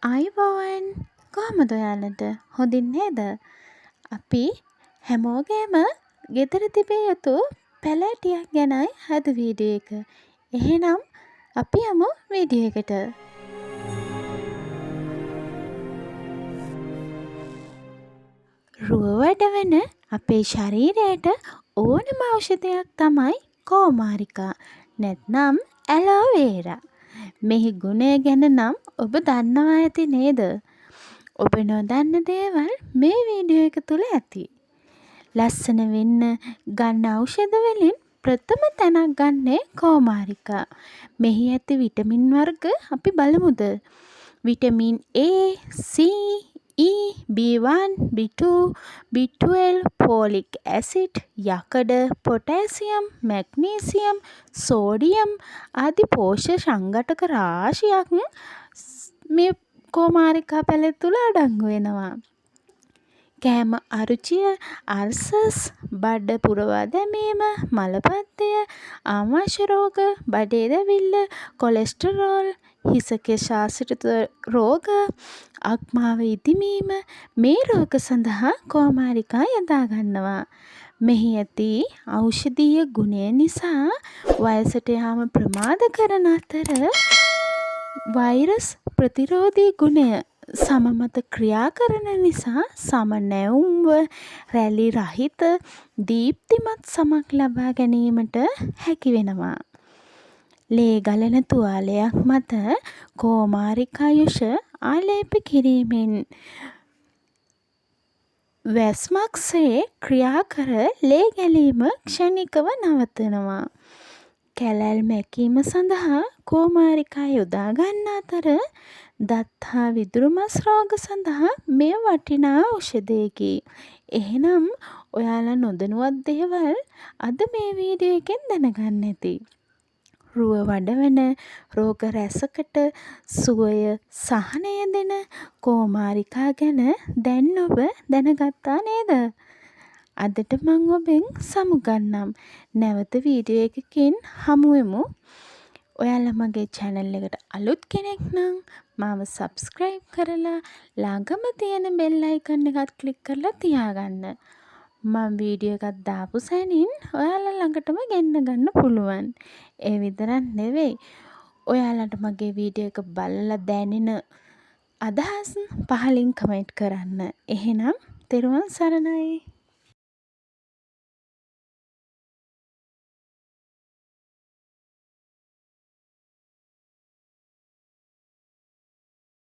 ආයුබෝවන් කොහමද ඔයාලට හොඳින් නේද? අපි හැමෝගේම ගෙදර තිබිය යුතු පැලෑටියක් ගැනයි අද වීඩියෝ එක. එහෙනම් අපි යමු වීඩියෝ එකට. රුව වඩවන අපේ ශරීරයට ඕනම ඖෂධයක් තමයි කෝමාරිකා නැත්නම් ඇලෝ වේරා. මෙහි ගුණය ගැන නම් ඔබ දන්නවා ඇති නේද? ඔබ නොදන්න දේවල් මේ වීඩියෝ එක තුල ඇති. ලස්සන වෙන්න ගන්න ඖෂධ වලින් ප්‍රථම තැනක් ගන්නේ කෝමාරිකා. මෙහි ඇති විටමින් වර්ග අපි බලමුද? Vitamin A, C, E, B1, B2, B12, folic acid, යකඩ, පොටෑසියම්, මැග්නීසියම්, සෝඩියම් ආදී පෝෂක සංඝටක රාශියක් මේ කෝමාරිකා පැලේ තුල අඩංගු වෙනවා. කෑම අරුචිය, අල්සර්ස්, බඩ පුරවා දැමීම, මලබද්ධය, ආමාශය රෝග, බඩේ දැවිල්ල, කොලෙස්ටරෝල්, හිස කෙස් ආශ්‍රිත රෝග, අක්මාව ඉදිමීම මේ රෝග සඳහා කෝමාරිකා යොදා ගන්නවා. මෙහි ඇති ඖෂධීය ගුණය නිසා වයසට යාම ප්‍රමාද කරන අතර වෛරස් ප්‍රතිරෝධී ගුණය සම මත ක්‍රියා කරන නිසා සම නැවුම්ව රැලි රහිත දීප්තිමත් සමක් ලබා ගැනීමට හැකි වෙනවා. ලේ ගලන තුවාලයක් මත කෝමාරිකා යුෂ ආලේප කිරීමෙන් වැස්මක්සේ ක්‍රියා කර ලේ ගැලීම ක්ෂණිකව නවතනවා. කැලැල් මැකීම සඳහා කෝමාරිකා යොදා ගන්න අතර දත් හා විදුරු මස් රෝග සඳහා මෙය වටිනා ඖෂධයකි. එහෙනම් ඔයාලා නොදැනුවත් දේවල් අද මේ වීඩියෝ එකෙන් දැනගන්න ඇති. රුව වඩවන රෝග රැසකට සුවය සහනය දෙන කෝමාරිකා ගැන දැන් ඔබ දැනගත්තා නේද? අදට මම ඔබෙන් සමුගන්නම්. නැවත වීඩියෝ එකකින් හමුවෙමු. ඔයාලා මගේ channel එකට අලුත් කෙනෙක් නම් මාව subscribe කරලා ළඟම තියෙන bell icon එකත් click කරලා තියාගන්න. මම වීඩියෝ එකක් දාපු සැනින් ඔයාලා ළඟටම ගෙන්න ගන්න පුළුවන්. ඒ විතරක් නෙවෙයි. ඔයාලට මගේ වීඩියෝ එක බලලා දැනෙන අදහස් පහලින් කමෙන්ට් කරන්න. එහෙනම් තෙරුවන් සරණයි.